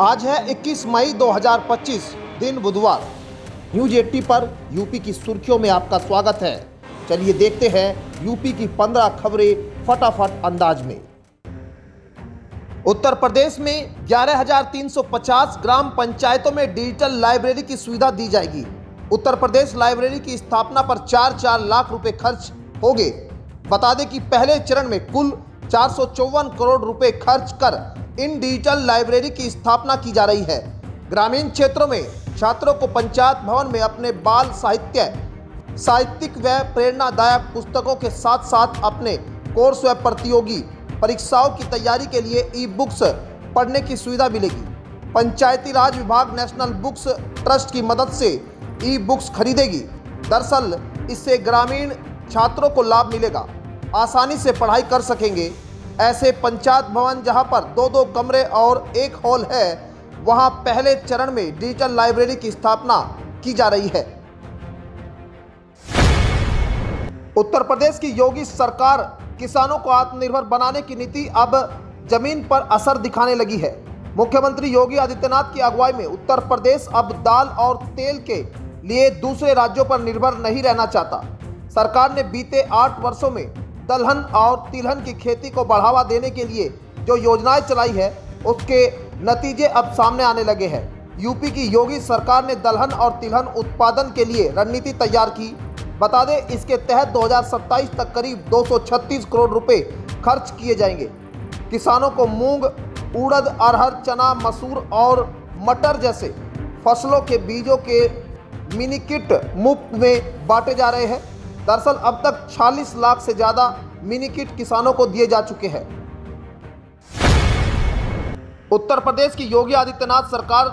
आज है 21 मई 2025 दिन बुधवार। न्यूज 80 पर यूपी की सुर्खियों में आपका स्वागत है। चलिए देखते हैं यूपी की 15 खबरें फटाफट अंदाज में। उत्तर प्रदेश में 11,350 ग्राम पंचायतों में डिजिटल लाइब्रेरी की सुविधा दी जाएगी। उत्तर प्रदेश लाइब्रेरी की स्थापना पर 4 लाख रुपए खर्च होंगे। बता दें कि पहले चरण में कुल 454 करोड़ रुपए खर्च कर इन डिजिटल लाइब्रेरी की स्थापना की जा रही है। ग्रामीण क्षेत्रों में छात्रों को पंचायत भवन में अपने बाल साहित्यिक व प्रेरणादायक पुस्तकों के साथ साथ अपने कोर्स व प्रतियोगी परीक्षाओं की तैयारी के लिए ई बुक्स पढ़ने की सुविधा मिलेगी। पंचायती राज विभाग नेशनल बुक्स ट्रस्ट की मदद से ई बुक्स खरीदेगी। दरअसल इससे ग्रामीण छात्रों को लाभ मिलेगा, आसानी से पढ़ाई कर सकेंगे। ऐसे पंचायत भवन जहां पर 2-2 कमरे और एक हॉल है, वहां पहले चरण में डिजिटल लाइब्रेरी की स्थापना की जा रही है। उत्तर प्रदेश की योगी सरकार किसानों को आत्मनिर्भर बनाने की नीति अब जमीन पर असर दिखाने लगी है। मुख्यमंत्री योगी आदित्यनाथ की अगुवाई में उत्तर प्रदेश अब दाल और तेल के लिए दूसरे राज्यों पर निर्भर नहीं रहना चाहता। सरकार ने बीते 8 वर्षों में दलहन और तिलहन की खेती को बढ़ावा देने के लिए जो योजनाएं चलाई है, उसके नतीजे अब सामने आने लगे हैं। यूपी की योगी सरकार ने दलहन और तिलहन उत्पादन के लिए रणनीति तैयार की। बता दें, इसके तहत 2027 तक करीब 236 करोड़ रुपए खर्च किए जाएंगे। किसानों को मूंग, उड़द, अरहर, चना, मसूर और मटर जैसे फसलों के बीजों के मिनी किट मुफ्त में बांटे जा रहे हैं। दरअसल अब तक 46 लाख से ज़्यादा मिनी किट किसानों को दिए जा चुके हैं। उत्तर प्रदेश की योगी आदित्यनाथ सरकार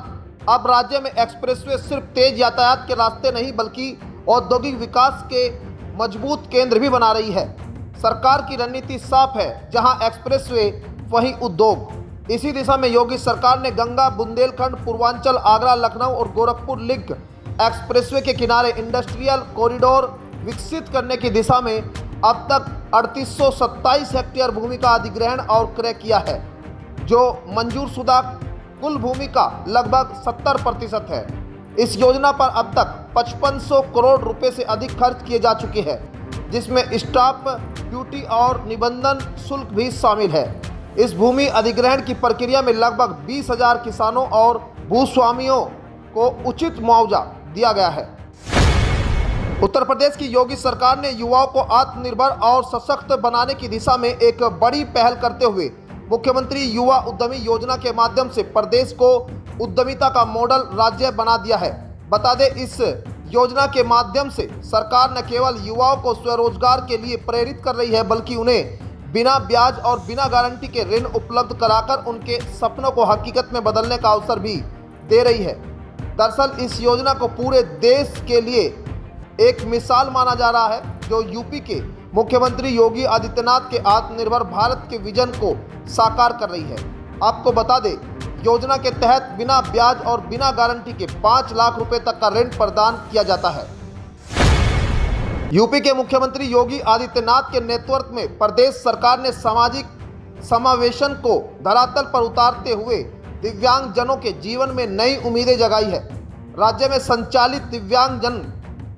अब राज्य में एक्सप्रेसवे सिर्फ तेज यातायात के रास्ते नहीं बल्कि औद्योगिक विकास के मजबूत केंद्र भी बना रही है। सरकार की रणनीति साफ है, जहां एक्सप्रेसवे वहीं उद्योग। इसी दिशा में योगी सरकार ने गंगा, बुंदेलखंड, पूर्वांचल, आगरा, लखनऊ और गोरखपुर लिंक एक्सप्रेसवे के किनारे इंडस्ट्रियल कॉरिडोर विकसित करने की दिशा में अब तक 3827 हेक्टेयर भूमि का अधिग्रहण और क्रय किया है, जो मंजूरशुदा कुल भूमि का लगभग 70% है। इस योजना पर अब तक 5500 करोड़ रुपए से अधिक खर्च किए जा चुके हैं, जिसमें स्टाम्प ड्यूटी और निबंधन शुल्क भी शामिल है। इस भूमि अधिग्रहण की प्रक्रिया में लगभग 20,000 किसानों और भूस्वामियों को उचित मुआवजा दिया गया है। उत्तर प्रदेश की योगी सरकार ने युवाओं को आत्मनिर्भर और सशक्त बनाने की दिशा में एक बड़ी पहल करते हुए मुख्यमंत्री युवा उद्यमी योजना के माध्यम से प्रदेश को उद्यमिता का मॉडल राज्य बना दिया है। बता दें, इस योजना के माध्यम से सरकार न केवल युवाओं को स्वरोजगार के लिए प्रेरित कर रही है, बल्कि उन्हें बिना ब्याज और बिना गारंटी के ऋण उपलब्ध कराकर उनके सपनों को हकीकत में बदलने का अवसर भी दे रही है। दरअसल इस योजना को पूरे देश के लिए एक मिसाल माना जा रहा है, जो यूपी के मुख्यमंत्री योगी आदित्यनाथ के आत्मनिर्भर भारत के विजन को साकार कर रही है। आपको बता दें, योजना के तहत बिना ब्याज और बिना गारंटी के 5 लाख रुपए तक का ऋण प्रदान किया जाता है। यूपी के मुख्यमंत्री योगी आदित्यनाथ के नेतृत्व में प्रदेश सरकार ने सामाजिक समावेशन को धरातल पर उतारते हुए दिव्यांगजनों के जीवन में नई उम्मीदें जगाई है। राज्य में संचालित दिव्यांगजन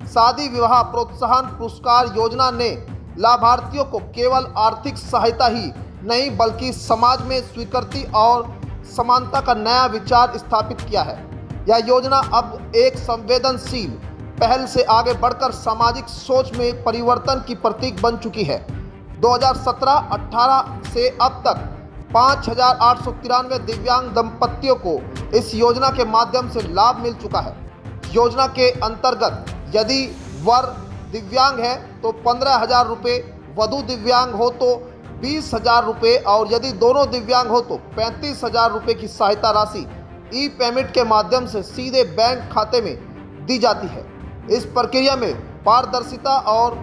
शादी विवाह प्रोत्साहन पुरस्कार योजना ने लाभार्थियों को केवल आर्थिक सहायता ही नहीं बल्कि समाज में स्वीकृति और समानता का नया विचार स्थापित किया है। यह योजना अब एक संवेदनशील पहल से आगे बढ़कर सामाजिक सोच में परिवर्तन की प्रतीक बन चुकी है। 2017-18 से अब तक 5,893 दिव्यांग दंपतियों को इस योजना के माध्यम से लाभ मिल चुका है। योजना के अंतर्गत यदि वर दिव्यांग है तो 15,000 रुपये, वधू दिव्यांग हो तो 20,000 रुपये और यदि दोनों दिव्यांग हो तो 35,000 रुपये की सहायता राशि ई पेमेंट के माध्यम से सीधे बैंक खाते में दी जाती है। इस प्रक्रिया में पारदर्शिता और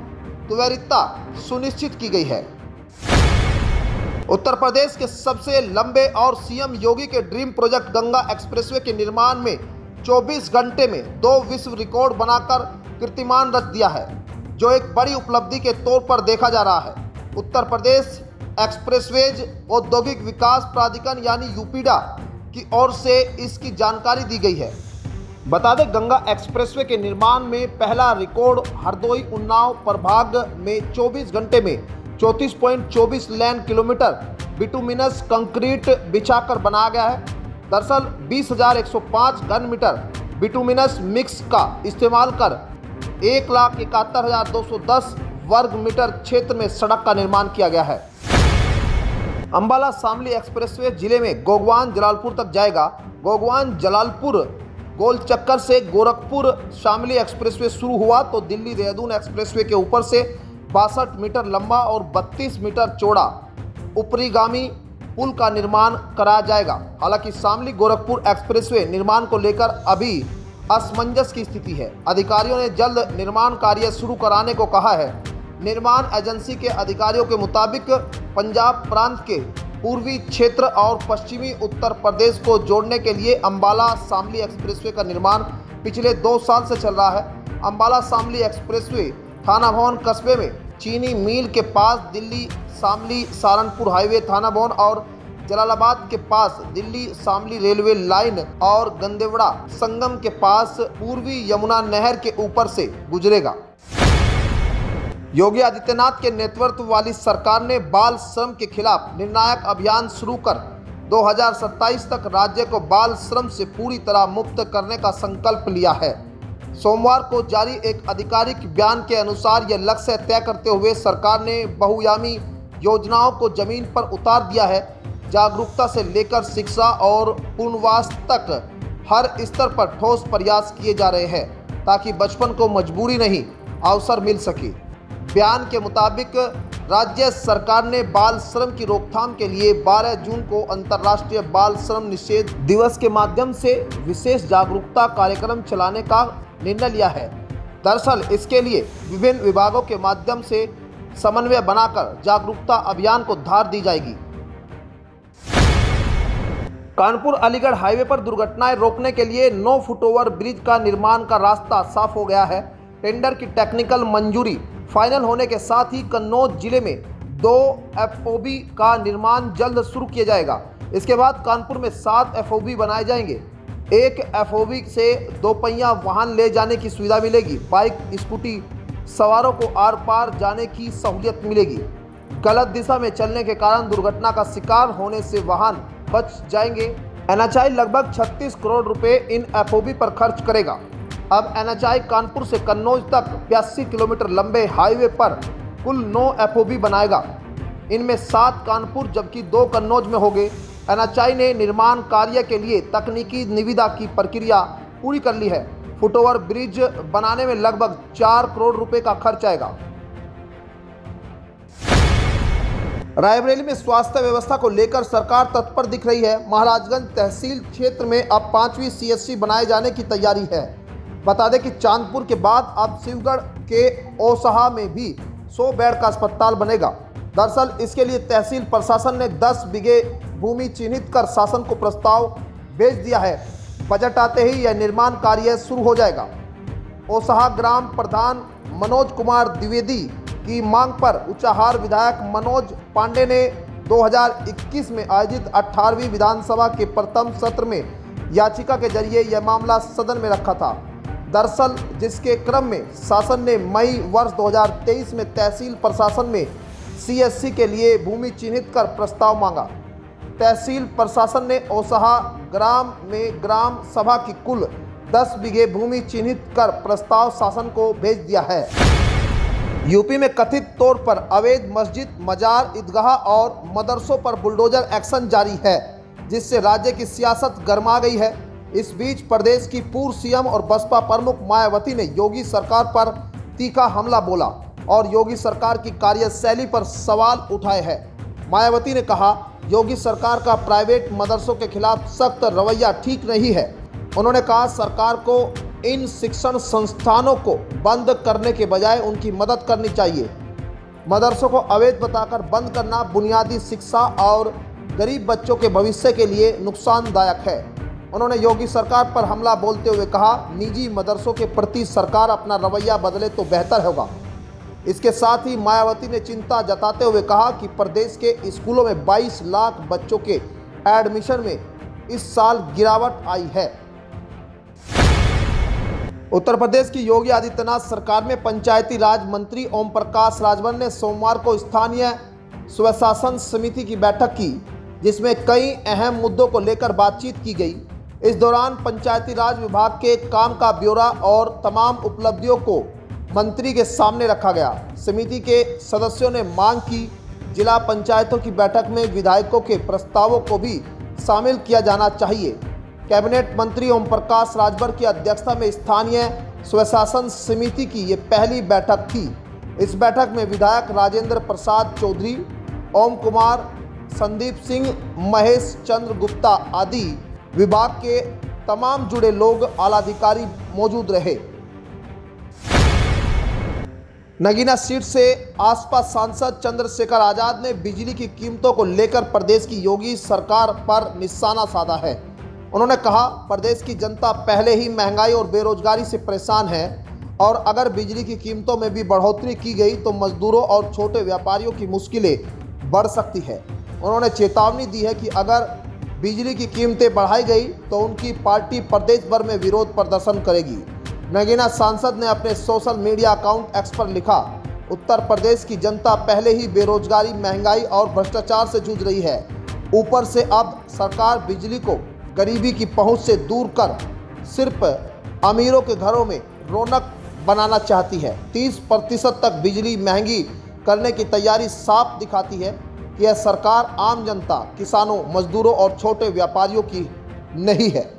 त्वरितता सुनिश्चित की गई है। उत्तर प्रदेश के सबसे लंबे और सीएम योगी के ड्रीम प्रोजेक्ट गंगा एक्सप्रेसवे के निर्माण में 24 घंटे में 2 विश्व रिकॉर्ड बनाकर कीर्तिमान रच दिया है, जो एक बड़ी उपलब्धि के तौर पर देखा जा रहा है। उत्तर प्रदेश एक्सप्रेसवेज औद्योगिक विकास प्राधिकरण यानी यूपीडा की ओर से इसकी जानकारी दी गई है। बता दें, गंगा एक्सप्रेसवे के निर्माण में पहला रिकॉर्ड हरदोई उन्नाव प्रभाग में 24 घंटे में 34.24 लेन किलोमीटर बिटुमिनस कंक्रीट बिछाकर बनाया गया है। दरअसल 20,105 घन मीटर बिटुमिनस मिक्स का इस्तेमाल कर 1,71,210 वर्ग मीटर क्षेत्र में सड़क का निर्माण किया गया है। अंबाला शामली एक्सप्रेसवे जिले में गोगवान जलालपुर तक जाएगा। गोगवान जलालपुर गोल चक्कर से गोरखपुर शामली एक्सप्रेसवे शुरू हुआ तो दिल्ली देहरादून एक्सप्रेसवे के ऊपर से 62 मीटर लंबा और 32 मीटर चौड़ा ऊपरीगामी पुल का निर्माण कराया जाएगा। हालांकि शामली गोरखपुर एक्सप्रेसवे निर्माण को लेकर अभी असमंजस की स्थिति है। अधिकारियों ने जल्द निर्माण कार्य शुरू कराने को कहा है। निर्माण एजेंसी के अधिकारियों के मुताबिक पंजाब प्रांत के पूर्वी क्षेत्र और पश्चिमी उत्तर प्रदेश को जोड़ने के लिए अंबाला शामली एक्सप्रेसवे का निर्माण पिछले 2 साल से चल रहा है। अंबाला शामली एक्सप्रेसवे थाना भवन कस्बे में चीनी मिल के पास दिल्ली शामली सहारनपुर हाईवे थाना भवन और जलालाबाद के पास दिल्ली शामली रेलवे लाइन और गंदेवड़ा संगम के पास पूर्वी यमुना नहर के ऊपर से गुजरेगा। योगी आदित्यनाथ के नेतृत्व वाली सरकार ने बाल श्रम के खिलाफ निर्णायक अभियान शुरू कर 2027 तक राज्य को बाल श्रम से पूरी तरह मुक्त करने का संकल्प लिया है। सोमवार को जारी एक आधिकारिक बयान के अनुसार यह लक्ष्य तय करते हुए सरकार ने बहुआयामी योजनाओं को जमीन पर उतार दिया है। जागरूकता से लेकर शिक्षा और पुनर्वास तक हर स्तर पर ठोस प्रयास किए जा रहे हैं ताकि बचपन को मजबूरी नहीं अवसर मिल सके। बयान के मुताबिक राज्य सरकार ने बाल श्रम की रोकथाम के लिए 12 जून को अंतर्राष्ट्रीय बाल श्रम निषेध दिवस के माध्यम से विशेष जागरूकता कार्यक्रम चलाने का निर्णय लिया है। दरअसल इसके लिए विभिन्न विभागों के माध्यम से समन्वय बनाकर जागरूकता अभियान को धार दी जाएगी। कानपुर अलीगढ़ हाईवे पर दुर्घटनाएं रोकने के लिए 9 फुट ओवर ब्रिज का निर्माण का रास्ता साफ हो गया है। टेंडर की टेक्निकल मंजूरी फाइनल होने के साथ ही कन्नौज जिले में 2 FOB का निर्माण जल्द शुरू किया जाएगा। इसके बाद कानपुर में 7 FOB बनाए जाएंगे। एक FOB से 2 पहिया वाहन ले जाने की सुविधा मिलेगी। बाइक स्कूटी सवारों को आर पार जाने की सहूलियत मिलेगी। गलत दिशा में चलने के कारण दुर्घटना का शिकार होने से वाहन बच जाएंगे। NHI लगभग 36 करोड़ रुपए इन FOB पर खर्च करेगा। अब NHI कानपुर से कन्नौज तक 82 किलोमीटर लंबे हाईवे पर कुल 9 FOB बनाएगा। इनमें 7 कानपुर जबकि 2 कन्नौज में होंगे। NHI ने निर्माण कार्य के लिए तकनीकी निविदा की प्रक्रिया पूरी कर ली है। फुटओवर ब्रिज बनाने में लगभग 4 करोड़ रुपए का खर्च आएगा। रायबरेली में स्वास्थ्य व्यवस्था को लेकर सरकार तत्पर दिख रही है। महाराजगंज तहसील क्षेत्र में अब 5वीं CHC बनाए जाने की तैयारी है। बता दें कि चांदपुर के बाद अब शिवगढ़ के ओसहा में भी 100 बेड का अस्पताल बनेगा। दरअसल इसके लिए तहसील प्रशासन ने 10 बीघे भूमि चिन्हित कर शासन को प्रस्ताव भेज दिया है। बजट आते ही यह निर्माण कार्य शुरू हो जाएगा। ओसहा ग्राम प्रधान मनोज कुमार द्विवेदी की मांग पर उच्चाहार विधायक मनोज पांडे ने 2021 में आयोजित 18वीं विधानसभा के प्रथम सत्र में याचिका के जरिए यह मामला सदन में रखा था। दरअसल जिसके क्रम में शासन ने मई वर्ष 2023 में तहसील प्रशासन में CHC के लिए भूमि चिन्हित कर प्रस्ताव मांगा। तहसील प्रशासन ने ओसहा ग्राम में ग्राम सभा की कुल 10 बीघे भूमि चिन्हित कर प्रस्ताव शासन को भेज दिया है। यूपी में कथित तौर पर अवैध मस्जिद, मजार, ईदगाह और मदरसों पर बुलडोजर एक्शन जारी है, जिससे राज्य की सियासत गर्मा गई है। इस बीच प्रदेश की पूर्व CM और बसपा प्रमुख मायावती ने योगी सरकार पर तीखा हमला बोला और योगी सरकार की कार्यशैली पर सवाल उठाए हैं। मायावती ने कहा, योगी सरकार का प्राइवेट मदरसों के खिलाफ सख्त रवैया ठीक नहीं है। उन्होंने कहा, सरकार को इन शिक्षण संस्थानों को बंद करने के बजाय उनकी मदद करनी चाहिए। मदरसों को अवैध बताकर बंद करना बुनियादी शिक्षा और गरीब बच्चों के भविष्य के लिए नुकसानदायक है। उन्होंने योगी सरकार पर हमला बोलते हुए कहा, निजी मदरसों के प्रति सरकार अपना रवैया बदले तो बेहतर होगा। इसके साथ ही मायावती ने चिंता जताते हुए कहा कि प्रदेश के स्कूलों में 22 लाख बच्चों के एडमिशन में इस साल गिरावट आई है। उत्तर प्रदेश की योगी आदित्यनाथ सरकार में पंचायती राज मंत्री ओम प्रकाश राजभर ने सोमवार को स्थानीय स्वशासन समिति की बैठक की, जिसमें कई अहम मुद्दों को लेकर बातचीत की गई। इस दौरान पंचायती राज विभाग के काम का ब्यौरा और तमाम उपलब्धियों को मंत्री के सामने रखा गया। समिति के सदस्यों ने मांग की जिला पंचायतों की बैठक में विधायकों के प्रस्तावों को भी शामिल किया जाना चाहिए। कैबिनेट मंत्री ओम प्रकाश राजभर की अध्यक्षता में स्थानीय स्वशासन समिति की ये पहली बैठक थी। इस बैठक में विधायक राजेंद्र प्रसाद चौधरी, ओम कुमार, संदीप सिंह, महेश चंद्र गुप्ता आदि विभाग के तमाम जुड़े लोग आला अधिकारी मौजूद रहे। नगीना सीट से आसपा सांसद चंद्रशेखर आजाद ने बिजली की कीमतों को लेकर प्रदेश की योगी सरकार पर निशाना साधा है। उन्होंने कहा, प्रदेश की जनता पहले ही महंगाई और बेरोजगारी से परेशान है और अगर बिजली की कीमतों में भी बढ़ोतरी की गई तो मजदूरों और छोटे व्यापारियों की मुश्किलें बढ़ सकती है। उन्होंने चेतावनी दी है कि अगर बिजली की कीमतें बढ़ाई गई तो उनकी पार्टी प्रदेश भर में विरोध प्रदर्शन करेगी। नगीना सांसद ने अपने सोशल मीडिया अकाउंट एक्स पर लिखा, उत्तर प्रदेश की जनता पहले ही बेरोजगारी, महंगाई और भ्रष्टाचार से जूझ रही है। ऊपर से अब सरकार बिजली को गरीबी की पहुंच से दूर कर सिर्फ अमीरों के घरों में रौनक बनाना चाहती है। 30% तक बिजली महंगी करने की तैयारी साफ दिखाती है कि यह सरकार आम जनता, किसानों, मजदूरों और छोटे व्यापारियों की नहीं है।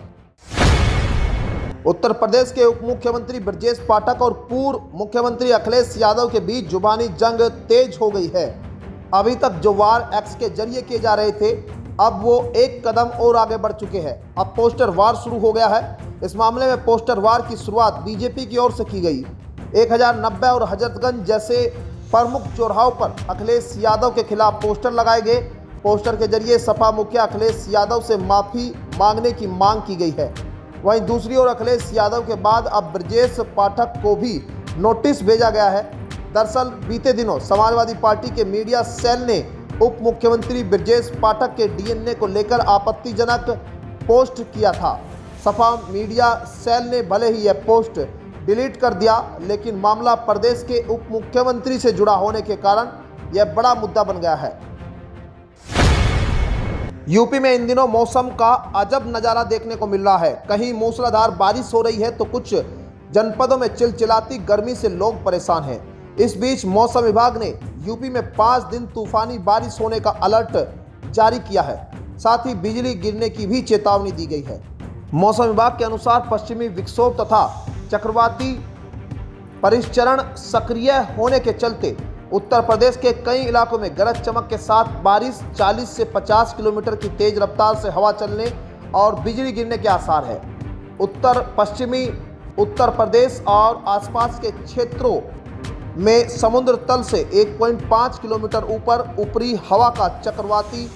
उत्तर प्रदेश के उप मुख्यमंत्री ब्रजेश पाठक और पूर्व मुख्यमंत्री अखिलेश यादव के बीच जुबानी जंग तेज हो गई है। अभी तक जो वार एक्स के जरिए किए जा रहे थे, अब वो एक कदम और आगे बढ़ चुके हैं। अब पोस्टर वार शुरू हो गया है। इस मामले में पोस्टर वार की शुरुआत बीजेपी की ओर से की गई। 1090 और हजरतगंज जैसे प्रमुख चौराहों पर अखिलेश यादव के खिलाफ पोस्टर लगाए गए। पोस्टर के जरिए सपा मुखिया अखिलेश यादव से माफी मांगने की मांग की गई है। वहीं दूसरी ओर अखिलेश यादव के बाद अब ब्रजेश पाठक को भी नोटिस भेजा गया है। दरअसल बीते दिनों समाजवादी पार्टी के मीडिया सेल ने उप मुख्यमंत्री ब्रजेश पाठक के डीएनए को लेकर आपत्तिजनक पोस्ट किया था। सपा मीडिया सेल ने भले ही यह पोस्ट डिलीट कर दिया, लेकिन मामला प्रदेश के उप मुख्यमंत्री से जुड़ा होने के कारण यह बड़ा मुद्दा बन गया है। यूपी में इन दिनों मौसम का अजब नज़ारा देखने को मिल रहा है। कहीं मूसलाधार बारिश हो रही है तो कुछ जनपदों में चिलचिलाती गर्मी से लोग परेशान हैं। इस बीच मौसम विभाग ने यूपी में 5 दिन तूफानी बारिश होने का अलर्ट जारी किया है। साथ ही बिजली गिरने की भी चेतावनी दी गई है। मौसम विभाग के अनुसार पश्चिमी विक्षोभ तथा चक्रवाती परिचरण सक्रिय होने के चलते उत्तर प्रदेश के कई इलाकों में गरज चमक के साथ बारिश, 40 से 50 किलोमीटर की तेज रफ्तार से हवा चलने और बिजली गिरने के आसार है। उत्तर पश्चिमी उत्तर प्रदेश और आसपास के क्षेत्रों में समुद्र तल से 1.5 किलोमीटर ऊपर ऊपरी हवा का चक्रवाती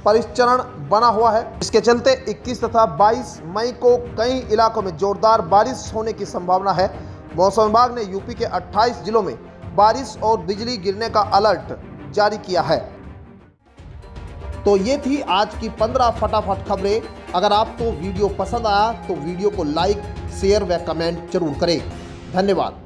परिचरण बना हुआ है। इसके चलते 21 तथा 22 मई को कई इलाकों में जोरदार बारिश होने की संभावना है। मौसम विभाग ने यूपी के 28 जिलों में बारिश और बिजली गिरने का अलर्ट जारी किया है। तो ये थी आज की 15 फटाफट खबरें। अगर आपको वीडियो पसंद आया तो वीडियो को लाइक, शेयर व कमेंट जरूर करें। धन्यवाद।